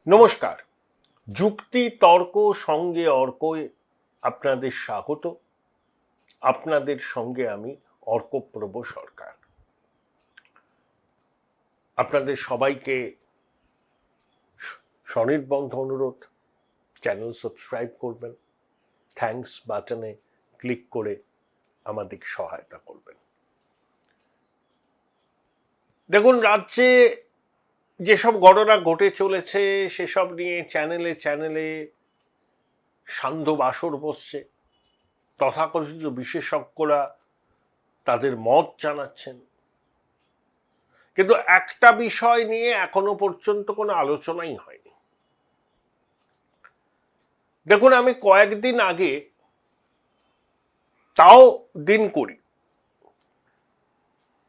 নমস্কার। যুক্তি তর্ক সঙ্গে অর্কয় আপনাদের স্বাগত। আপনাদের সঙ্গে আমি অর্কপ্রভ সরকার। আপনাদের সবাইকে স্বনির্বন্ধ অনুরোধ, চ্যানেল সাবস্ক্রাইব করবেন, থ্যাঙ্কস বাটনে ক্লিক করে আমাদের সহায়তা করবেন। দেখুন, রাজ্যে যেসব ঘটনা ঘটে চলেছে সেসব নিয়ে চ্যানেলে চ্যানেলে সান্ধ্য বাসর বসছে। তথাকথিত বিশেষজ্ঞরা তাদের মত জানাচ্ছেন, কিন্তু একটা বিষয় নিয়ে এখনো পর্যন্ত কোনো আলোচনাই হয়নি। দেখুন, আমি কয়েকদিন আগে, তাও দিন করি,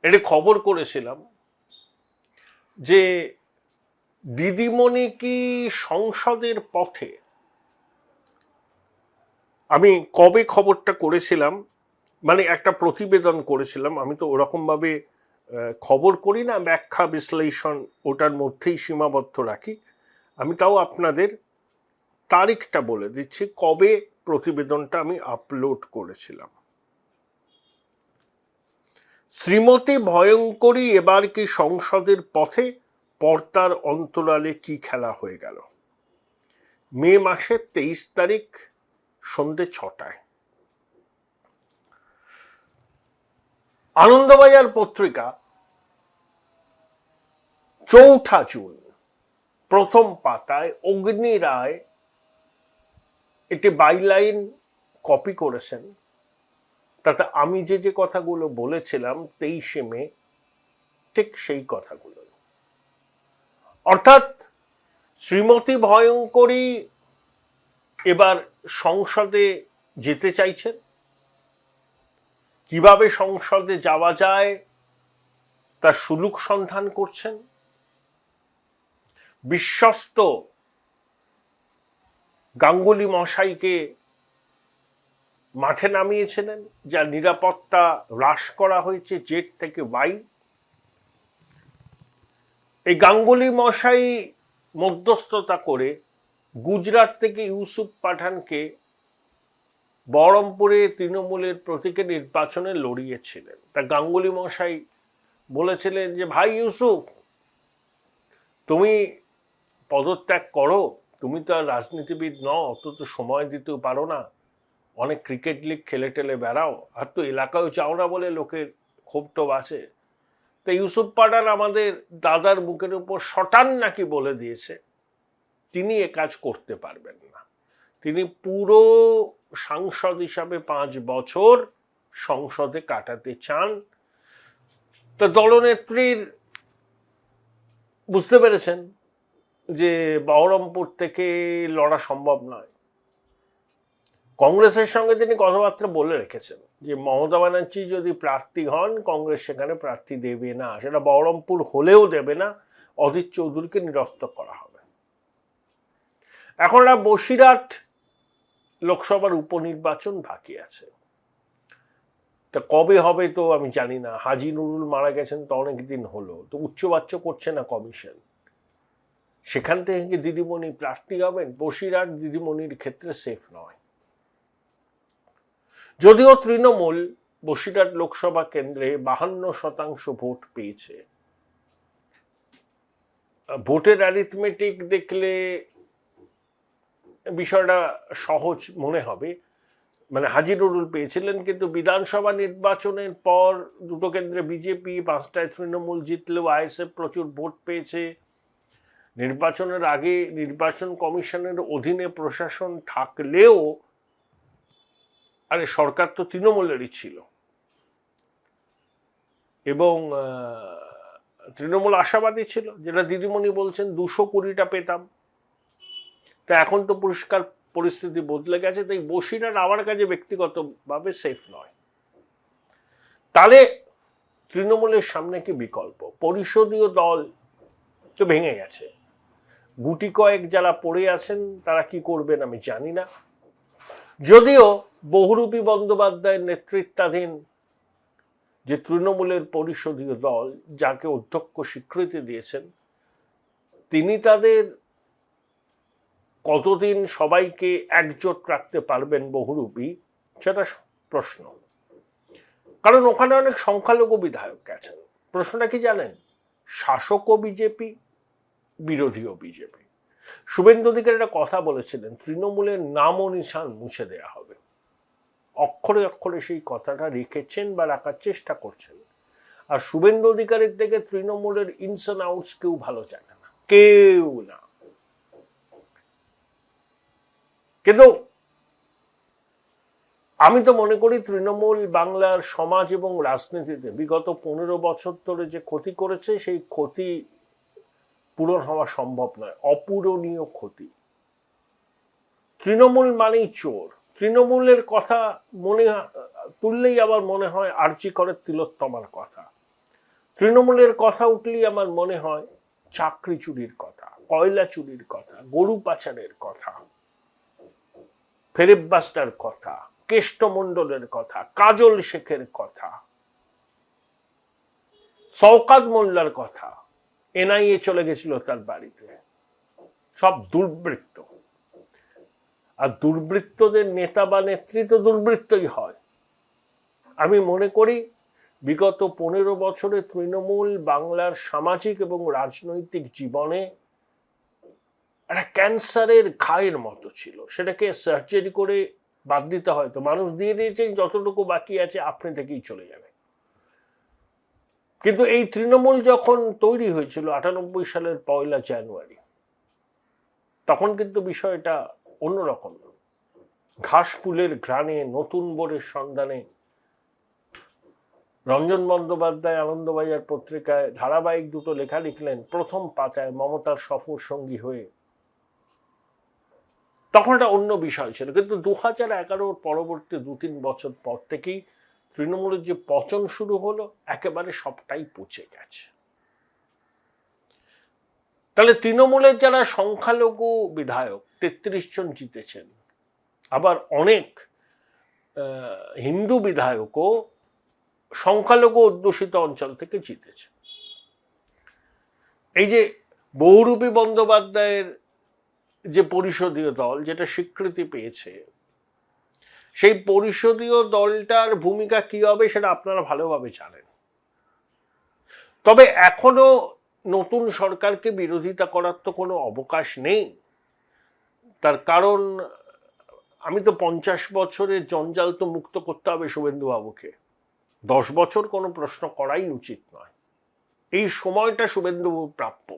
একটি খবর করেছিলাম যে দিদিমণি কি সংসদের পথে। আমি কবে খবরটা করেছিলাম, মানে একটা প্রতিবেদন করেছিলাম। আমি তো ওরকমভাবে খবর করি না, ব্যাখ্যা বিশ্লেষণ ওটার মধ্যেই সীমাবদ্ধ রাখি। আমি তাও আপনাদের তারিখটা বলে দিচ্ছি কবে প্রতিবেদনটা আমি আপলোড করেছিলাম। শ্রীমতী ভয়ঙ্করী এবার কি সংসদের পথে, পর্দার অন্তরালে কি খেলা হয়ে গেল। মে মাসের 23 তারিখ সন্ধে 6টায় আনন্দবাজার পত্রিকা 4 জুন প্রথম পাতায় অগ্নি রায় একটি বাইলাইন কপি করেছেন। তাতে আমি যে কথাগুলো বলেছিলাম 23 মে, ঠিক সেই কথাগুলো। অর্থাৎ শ্রীমতী ভয়ঙ্করী এবার সংসদে যেতে চাইছেন। কিভাবে সংসদে যাওয়া যায় তার সুলুক সন্ধান করছেন। বিশ্বস্ত গাঙ্গুলি মশাইকে মাঠে নামিয়েছিলেন, যার নিরাপত্তা হ্রাস করা হয়েছে জেড থেকে ওয়াই। এই গাঙ্গুলি মশাই মধ্যস্থতা করে গুজরাট থেকে ইউসুফ পাঠানকে বহরমপুরে তৃণমূলের প্রতীকে নির্বাচনে লড়িয়েছিলেন। তা গাঙ্গুলি মশাই বলেছিলেন যে, ভাই ইউসুফ, তুমি পদত্যাগ করো, তুমি তো আর রাজনীতিবিদ নও, অত তো সময় দিতেও পারো না, অনেক ক্রিকেট লিগ খেলে টেলে বেড়াও, আর তো এলাকায়ও চাও না বলে লোকের ক্ষোভ টোভ আছে। তো ইউসুফ পাঠান আমাদের দাদার বুকের উপর শটান নাকি বলে দিয়েছে তিনি এ কাজ করতে পারবেন না। তিনি পুরো সাংসদ হিসাবে 5 বছর সংসদে কাটাতে চান। তো দলনেত্রীর বুঝতে পেরেছেন যে বহরমপুর থেকে লড়া সম্ভব নয়। কংগ্রেসের সঙ্গে তিনি কথাবার্তা বলে রেখেছেন যে মমতা ব্যানার্জি যদি প্রার্থী হন, কংগ্রেস সেখানে প্রার্থী দেবে না, সেটা বহরমপুর হলেও দেবে না, অধীর চৌধুরীকে নিরস্ত করা হবে। এখন বসিরহাট লোকসভার উপনির্বাচন বাকি আছে, তা কবে হবে তো আমি জানি না। হাজি নুরুল মারা গেছেন তো অনেকদিন হলো, তো উচ্চবাচ্য করছে না কমিশন। সেখান থেকে দিদিমণি প্রার্থী হবেন? বসিরহাট দিদিমণির ক্ষেত্রে সেফ নয়। যদিও তৃণমূল বসিরহাট লোকসভা কেন্দ্রে 52% ভোট পেয়েছে। ভোটের অ্যারিথমেটিক দেখলে বিষয়টা সহজ মনে হবে, মানে হাজি নুরুল পেয়েছিলেন, কিন্তু বিধানসভা নির্বাচনের পর দুটো কেন্দ্রে বিজেপি, 5টায় তৃণমূল জিতলেও আইএসএফ প্রচুর ভোট পেয়েছে। নির্বাচনের আগে নির্বাচন কমিশনের অধীনে প্রশাসন থাকলেও আরে সরকার তো তৃণমূলেরই ছিল, এবং তৃণমূল আশাবাদী ছিল, যেটা দিদিমণি বলছেন 220টা পেতাম। তা এখন তো পরিষ্কার পরিস্থিতি বদলে গেছে। তাই বসিরহাট আমার কাছে ব্যক্তিগতভাবে সেফ নয়। তাহলে তৃণমূলের সামনে কি বিকল্প? পরিষদীয় দল তো ভেঙে গেছে, গুটি কয়েক যারা পড়ে আছেন তারা কি করবেন আমি জানি না। যদিও বহুরূপী বন্দ্যোপাধ্যায়ের নেতৃত্বাধীন যে তৃণমূলের পরিষদীয় দল, যাকে অধ্যক্ষ স্বীকৃতি দিয়েছেন, তিনি তাদের কতদিন সবাইকে একজোট রাখতে পারবেন বহুরূপী, সেটা প্রশ্ন। কারণ ওখানে অনেক সংখ্যালঘু বিধায়ক গেছেন। প্রশ্নটা কি জানেন? শাসকও বিজেপি, বিরোধীও বিজেপি। শুভেন্দু অধিকারী একটা কথা বলেছিলেন, তৃণমূলের নাম ও নিশান মুছে দেয়া হবে। অক্ষরে অক্ষরে সেই কথাটা রেখেছেন বা রাখার চেষ্টা করছেন। আর শুভেন্দু অধিকারীর থেকে তৃণমূলের ইনস অ্যান্ড আউটস কেউ ভালো জানে না, কেউ না। কিন্তু আমি তো মনে করি তৃণমূল বাংলার সমাজ এবং রাজনীতিতে বিগত 15 বছর ধরে যে ক্ষতি করেছে, সেই ক্ষতি পূরণ হওয়া সম্ভব নয়, অপূরণীয় ক্ষতি। তৃণমূল মানেই চোর। তৃণমূলের কথা মনে তুললেই আবার মনে হয় আরজি করের তিলোত্তমার কথা। তৃণমূলের কথা উঠলেই আমার মনে হয় চাকরি চুরির কথা, কয়লা চুরির কথা, গরু পাচারের কথা, ফেরেববাসটার কথা, কেষ্টমণ্ডলের কথা, কাজল শেখের কথা, শওকাত মোল্লার কথা। এনআইএ চলে গেছিল তার বাড়িতে। সব দুর্বৃত্ত। আর দুর্বৃত্তদের নেতা বা নেত্রী তো দুর্বৃত্তই হয়। আমি মনে করি বিগত 15 বছরে তৃণমূল বাংলার সামাজিক এবং রাজনৈতিক জীবনে একটা ক্যান্সারের ঘায়ের মতো ছিল। সেটাকে সার্জারি করে বাদ দিতে হয়তো মানুষ দিয়ে দিয়েছেন, যতটুকু বাকি আছে আপনি থেকেই চলে যাবে। কিন্তু এই তৃণমূল যখন তৈরি হয়েছিল 98 সালের 1 জানুয়ারি, তখন কিন্তু বিষয়টা অন্যরকম। ঘাস ফুলের ঘ্রাণে, নতুন বোরের সন্ধানে রঞ্জন বন্দ্যোপাধ্যায় আনন্দবাজার পত্রিকায় ধারাবাহিক 2টো লেখা লিখলেন, প্রথম পাতায় মমতার সফর সঙ্গী হয়ে। তখন একটা অন্য বিষয় ছিল। কিন্তু 2011 পরবর্তী 2-3 বছর পর থেকেই তৃণমূলের যে পচন শুরু হলো, একেবারে সবটাই পচে গেছে। তাহলে তৃণমূলের যারা সংখ্যালঘু বিধায়ক 33 জন জিতেছেন, আবার অনেক হিন্দু বিধায়কও সংখ্যালঘু অধ্যুষিত অঞ্চল থেকে জিতেছে। এই যে বহুরূপী বন্দ্যোপাধ্যায়ের যে পরিষদীয় দল, যেটা স্বীকৃতি পেয়েছে, সেই পরিষদীয় দলটার ভূমিকা কি হবে সেটা আপনারা ভালোভাবে জানেন। তবে এখনো নতুন সরকারকে বিরোধিতা করার তো কোনো অবকাশ নেই। তার কারণ আমি তো 50 বছরের জঞ্জাল তো মুক্ত করতে হবে শুভেন্দু বাবুকে। 10 বছর কোনো প্রশ্ন করাই উচিত নয়। এই সময়টা শুভেন্দু প্রাপ্য।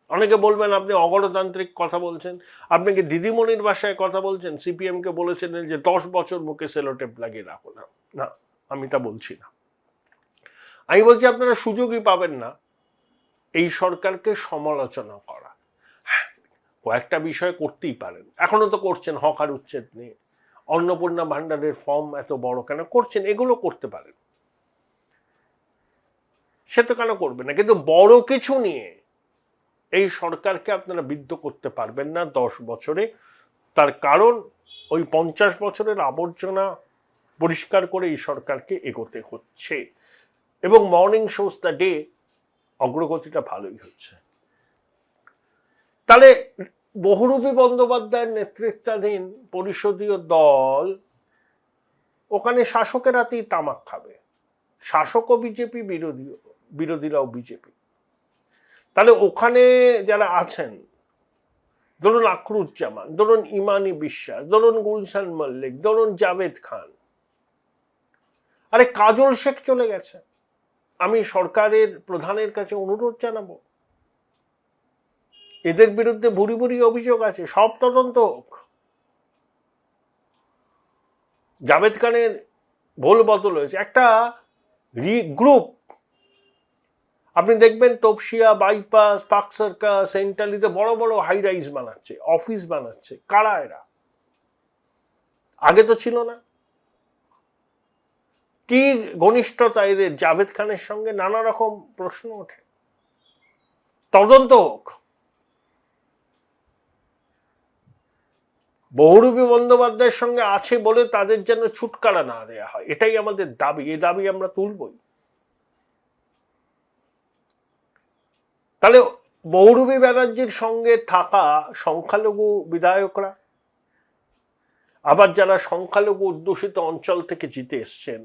অনেকে বলবেন আপনি অগণতান্ত্রিক কথা বলছেন, আপনি কি দিদিমণির ভাষায় কথা বলছেন? সিপিএমকে বলেছিলেন যে 10 বছর মুখে সেলোটেপ লাগিয়ে রাখো না। না, আমি তা বলছি না। আমি বলছি আপনারা সুযোগই পাবেন না এই সরকারকে সমালোচনা করা। কয়েকটা বিষয় করতেই পারেন, এখনো তো করছেন। হকার উচ্ছেদ নিয়ে, অন্নপূর্ণা ভান্ডারের ফর্ম এত বড় কেন করছেন, এগুলো করতে পারেন, সে তো কেন করবে না। কিন্তু বড় কিছু নিয়ে এই সরকারকে আপনারা বিদ্ধ করতে পারবেন না 10 বছরে। তার কারণ ওই 50 বছরের আবর্জনা পরিষ্কার করে এই সরকারকে এগোতে হচ্ছে, এবং মর্নিং শোজ দ্য ডে অগ্রগতিটা ভালোই হচ্ছে। তাহলে বহুরূপী বন্দ্যোপাধ্যায়ের নেতৃত্বাধীন পরিষদীয় দল ওখানে শাসকের হাতেই তামাক খাবে। শাসকও বিজেপি, বিরোধীরাও বিজেপি। তাহলে ওখানে যারা আছেন, ধরুন আখরুজ্জামান, ধরুন ইমানি বিশ্বাস, ধরুন গুলশান মল্লিক, ধরুন জাভেদ খান, আরে কাজল শেখ চলে গেছে। আমি সরকারের প্রধানের কাছে অনুরোধ জানাবো, এদের বিরুদ্ধে ভুরি ভুরি অভিযোগ আছে, সব তদন্ত হোক। জাভেদ খানের ভোল বদল হয়েছে, একটা গ্রুপ আপনি দেখবেন তপসিয়া, বাইপাস, পার্ক সার্কাস, সেন্টালিতে বড় বড় হাই রাইজ বানাচ্ছে, অফিস বানাচ্ছে। কারা এরা? আগে তো ছিল না। কি ঘনিষ্ঠতা এদের জাভেদ খানের সঙ্গে? নানা রকম প্রশ্ন ওঠে। তদন্ত হোক। বহুরূপী বন্দ্যোপাধ্যায়ের সঙ্গে আছে বলে তাদের যেন ছুটকারা না দেয়া হয়, এটাই আমাদের দাবি। এই দাবি আমরা তুলবই। তাহলে বহুরূপী ব্যানার্জির সঙ্গে থাকা সংখ্যালঘু বিধায়করা, আবার যারা সংখ্যালঘু অধ্যুষিত অঞ্চল থেকে জিতে এসছেন,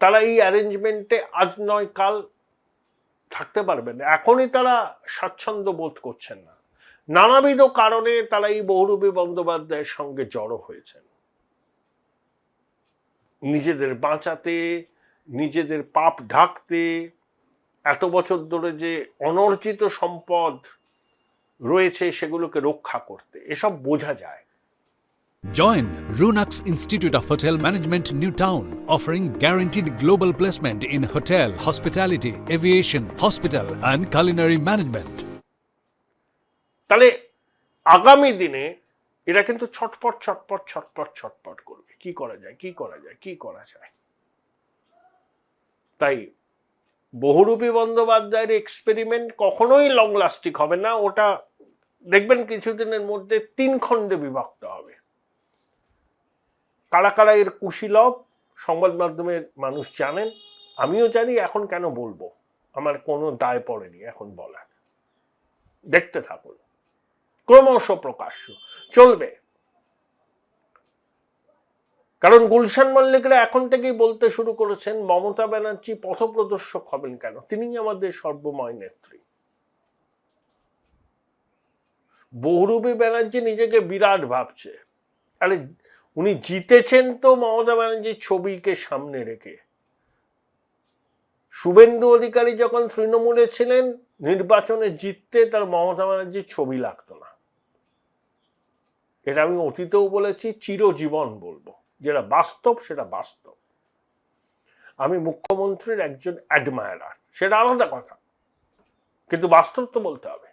তারা এই অ্যারেঞ্জমেন্টে আজ নয় কাল থাকতে পারবেন না। এখনই তারা স্বাচ্ছন্দ্য বোধ করছেন না। নানাবিধ কারণে তারা এই বহুরূপী বন্দ্যোপাধ্যায়ের সঙ্গে জড়ো হয়েছেন, নিজেদের বাঁচাতে, নিজেদের পাপ ঢাকতে, এত বছর ধরে যে অনর্জিত সম্পদ রয়েছে সেগুলোকে রক্ষা করতে। এসব বোঝা যায়। Join Runux Institute of Hotel Management, New Town, offering guaranteed global placement in hotel, hospitality, aviation, hospital and culinary management. তাহলে আগামী দিনে এরা কিন্তু ছটপট ছটপট ছটপট ছটপট করবে, কি করা যায়, কি করা যায়, কি করা যায়। তাই বহুরূপী বন্দ্যোপাধ্যায়ের এক্সপেরিমেন্ট কখনোই লং লাস্টিং হবে না। ওটা দেখবেন কিছুদিনের মধ্যে 3 খণ্ডে বিভক্ত হবে। কারা কারা এর কুশীলব সংবাদ মাধ্যমের মানুষ জানেন, আমিও জানি। এখন কেন বলবো, আমার কোনো দায় পড়েনি এখন বলার। দেখতে থাকুন, ক্রমশ প্রকাশ্য চলবে। কারণ গুলশান মল্লিকরা এখন থেকেই বলতে শুরু করেছেন মমতা ব্যানার্জি পথপ্রদর্শক হবেন কেন, তিনিই আমাদের সর্বময় নেত্রী। বহুরূপী ব্যানার্জি নিজেকে বিরাট ভাবছে। আরে উনি জিতেছেন তো মমতা ব্যানার্জির ছবিকে সামনে রেখে। শুভেন্দু অধিকারী যখন তৃণমূলে ছিলেন, নির্বাচনে জিততে তার মমতা ব্যানার্জির ছবি লাগতো না। এটা আমি অতীতেও বলেছি, চিরজীবন বলবো। যেটা বাস্তব সেটা বাস্তব। আমি মুখ্যমন্ত্রীর একজন অ্যাডমায়ারার, সেটা আলাদা কথা, কিন্তু বাস্তব তো বলতে হবে।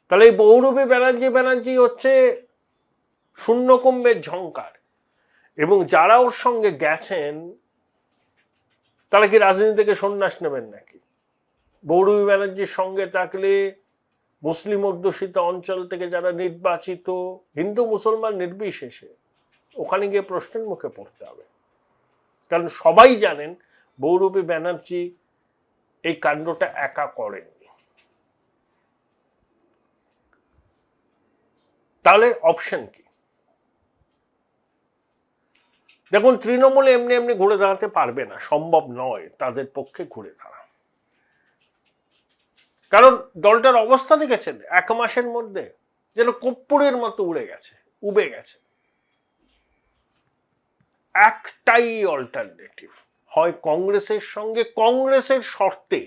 তাহলে এই বহুরূপী ব্যানার্জি হচ্ছে শূন্যকুম্ভের ঝংকার। এবং যারা ওর সঙ্গে গেছেন তারা কি রাজনীতি থেকে সন্ন্যাস নেবেন নাকি? বহুরূপী ব্যানার্জির সঙ্গে থাকলে মুসলিম অধ্যুষিত অঞ্চল থেকে যারা নির্বাচিত, হিন্দু মুসলমান নির্বিশেষে, ওখানে গিয়ে প্রশ্নের মুখে পড়তে হবে। কারণ সবাই জানেন বহুরূপী ব্যানার্জি এই কাণ্ডটা একা করেননি। তাহলে অপশন কি? দেখুন, তৃণমূলে এমনি এমনি ঘুরে দাঁড়াতে পারবে না, সম্ভব নয় তাদের পক্ষে ঘুরে দাঁড়া। কারণ দলটার অবস্থা দেখেছেন 1 মাসের মধ্যে যেন কর্পূরের মতো উবে গেছে। একটাই অল্টারনেটিভ, হয় কংগ্রেসের সঙ্গে কংগ্রেসের শর্তে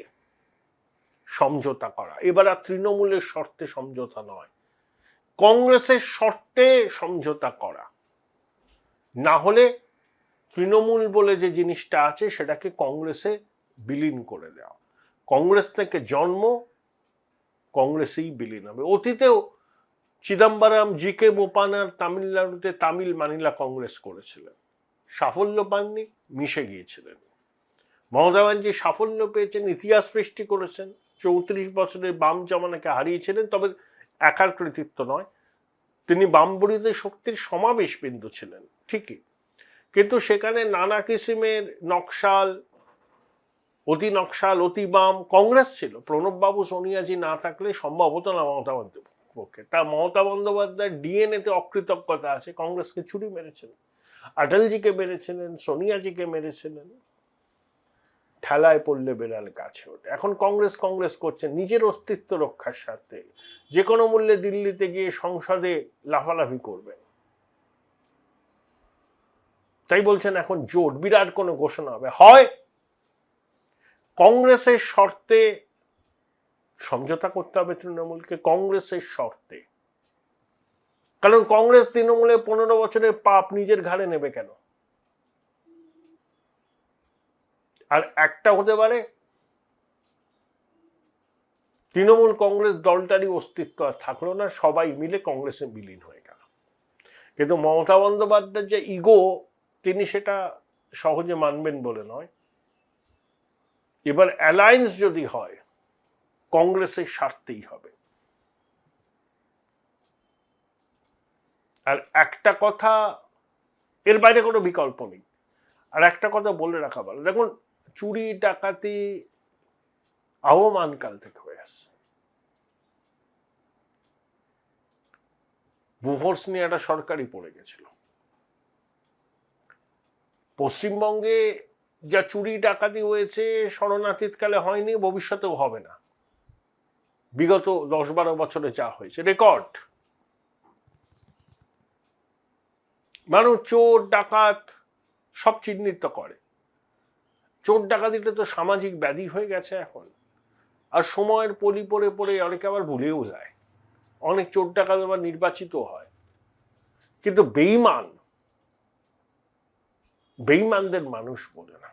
সমঝোতা করা। এবার আর তৃণমূলের শর্তে সমঝোতা নয়, কংগ্রেসের শর্তে সমঝোতা করা। না হলে তৃণমূল বলে যে জিনিসটা আছে সেটাকে কংগ্রেসে বিলীন করে দেওয়া। কংগ্রেস থেকে জন্ম, কংগ্রেসেই বিলীন হবে। অতীতেও চিদম্বরম, জি.কে. বোপান্নার তামিলনাড়ুতে তামিল মানিলা কংগ্রেস করেছিলেন, সাফল্য পাননি, মিশে গিয়েছিলেন। মমতা ব্যানার্জি সাফল্য পেয়েছেন, ইতিহাস সৃষ্টি করেছেন, 34 বছরের বাম জমানাকে হারিয়েছিলেন। তবে একার কৃতিত্ব নয়, তিনি বাম বিরোধী শক্তির সমাবেশ বিন্দু ছিলেন ঠিকই, কিন্তু সেখানে নানা কিসিমের নকশাল, অতি বাম কংগ্রেস ছিল। প্রণববাবু, সোনিয়াজি না থাকলে সম্ভব হতো না মমতা বন্দ্যোপাধ্যায়ের পক্ষে। তা মমতা বন্দ্যোপাধ্যায়ের ডিএনএতে অকৃতজ্ঞতা আছে। কংগ্রেসকে ছুরি মেরেছিলেন, অটলজিকে মেরেছিলেন, সোনিয়াজিকে মেরেছিলেন। ঠেলায় পড়লে বেড়াল কাছে ওঠে। এখন কংগ্রেস করছে নিজের অস্তিত্ব রক্ষার স্বার্থে। যে কোনো মূল্যে দিল্লিতে গিয়ে সংসদে লাফালাফি করবে। তাই বলছেন এখন জোট, বিরাট কোনো ঘোষণা হবে। হয় কংগ্রেসের শর্তে সমঝোতা করতে হবে তৃণমূলকে, কংগ্রেসের শর্তে। কারণ কংগ্রেস তৃণমূলে 15 বছরের পাপ নিজের ঘাড়ে নেবে কেন? আর একটা হতে পারে তৃণমূল কংগ্রেস দলটারই অস্তিত্ব আর থাকলো না, সবাই মিলে কংগ্রেসে বিলীন হয়ে গেল। কিন্তু মমতা বন্দ্যোপাধ্যায়ের যে ইগো, তিনি সেটা সহজে মানবেন বলে নয়। এবার অ্যালায়েন্স যদি হয়, কংগ্রেসের স্বার্থেই হবে। আর একটা কথা, এর বাইরে কোনো বিকল্প নেই। আর একটা কথা বলে রাখা ভালো, দেখুন, চুরি ডাকাতি আহ্বানকাল থেকে হয়ে আসছে। বুফোর্স নিয়ে একটা সরকারি পড়ে গেছিল। পশ্চিমবঙ্গে যা চুরি ডাকাতি হয়েছে শরণাতীতকালে হয়নি, ভবিষ্যতেও হবে না। বিগত 10-12 বছরে যা হয়েছে রেকর্ড। মানুষ চোর ডাকাত সব চিহ্নিত করে। চোর ডাকাতিটা তো সামাজিক ব্যাধি হয়ে গেছে এখন। আর সময়ের পলি পড়ে পড়ে অনেকে আবার ভুলেও যায়। অনেক চোর ডাকাত আবার নির্বাচিত হয়, কিন্তু বেঈমানদের মানুষ বলে না।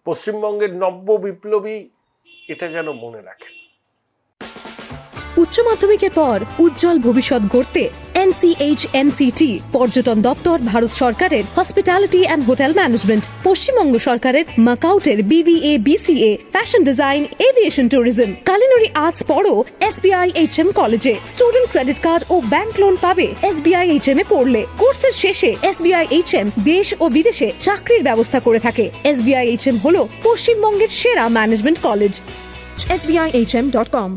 পশ্চিমবঙ্গের নব্য বিপ্লবী এটা যেন মনে রাখেন। উচ্চ মাধ্যমিকের পর উজ্জ্বল ভবিষ্যৎ গড়তে NCHMCT পর্যটন দপ্তর, ভারত সরকারের hospitality and hotel management, Paschimbanga সরকারের মাকাউটের BBA BCA, fashion design, aviation tourism, culinary arts পড়ো SBI HM কলেজে। স্টুডেন্ট ক্রেডিট কার্ড ও ব্যাংক লোন পাবে SBI HM এ পড়লে। কোর্সের শেষে SBI HM দেশ ও বিদেশে চাকরির ব্যবস্থা করে থাকে। SBI HM হলো পশ্চিমবঙ্গের সেরা ম্যানেজমেন্ট কলেজ। SBIHM.com।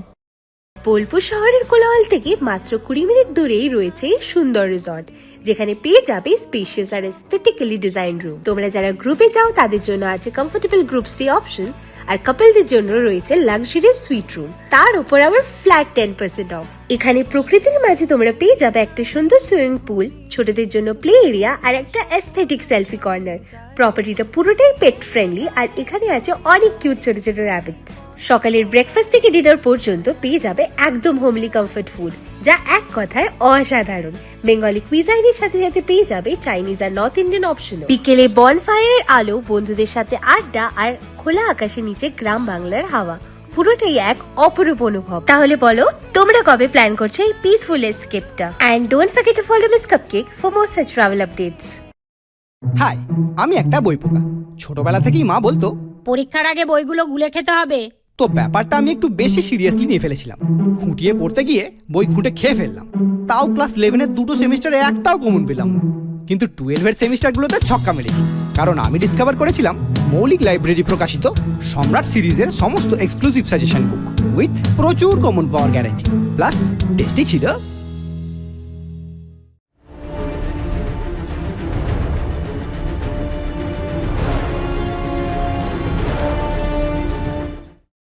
বোলপুর শহরের কোলাহল থেকে মাত্র 20 মিনিট দূরেই রয়েছে সুন্দর রিসর্ট, যেখানে পেয়ে যাবে স্পেশিয়াস আর এস্থেটিক্যালি ডিজাইন রুম। তোমরা যারা গ্রুপে যাও তাদের জন্য আছে কমফোর্টেবল গ্রুপ স্টে অপশন, আর কাপলদের জন্য রয়েছে লাক্সারিয়াস সুইট রুম, তার উপর আবার ফ্ল্যাট 10% অফ। এখানে প্রকৃতির মাঝে তোমরা পেয়ে যাবে একটা সুন্দর সুইমিং পুল, ছোটদের জন্য প্লে এরিয়া আর একটা এস্থেটিক সেলফি কর্নার। প্রপার্টিটা পুরোটাই পেট ফ্রেন্ডলি, আর এখানে আছে অনেক কিউট ছোট ছোট র্যাবিটস। সকালের ব্রেকফাস্ট থেকে ডিনার পর্যন্ত পেয়ে যাবে একদম হোমলি কমফর্ট ফুড, যা এক কথায় অসাধারণ। বেঙ্গলি কুইজাইনের সাথে সাথে পেয়ে যাবে চাইনিজ আর নর্থ ইন্ডিয়ান অপশন। বিকেলে বনফায়ারের আলো, বন্ধুদের সাথে আড্ডা আর খোলা আকাশের নিচে গ্রাম বাংলার হাওয়া, পুরোটাই এক অপরূপ অনুভব। তাহলে বলো তোমরা কবে প্ল্যান করছো এই পিসফুল এসকেপটা? And don't forget to follow Miss Cupcake for more such travel updates. Hi, আমি একটা বই পোকা। ছোটবেলা থেকেই মা বলতো পরীক্ষার আগে বইগুলো গুলে খেতে হবে। তো ব্যাপারটা আমি একটু বেশি সিরিয়াসলি নিয়ে ফেলেছিলাম। খুঁটিয়ে পড়তে গিয়ে বই খুঁটে খেয়ে ফেললাম। তাও ক্লাস 11-এর 2টো সেমিস্টারে একটাও কমন পেলাম না। কিন্তু 12-এর সেমিস্টারগুলোতে ছক্কা মেরেছি, কারণ আমি ডিসকভার করেছিলাম মৌলিক লাইব্রেরি প্রকাশিত সম্রাট সিরিজের সমস্ত এক্সক্লুসিভ সাজেশন বুক উইথ প্রচুর কমন পাওয়ার গ্যারান্টি, প্লাস টেস্টি ছিল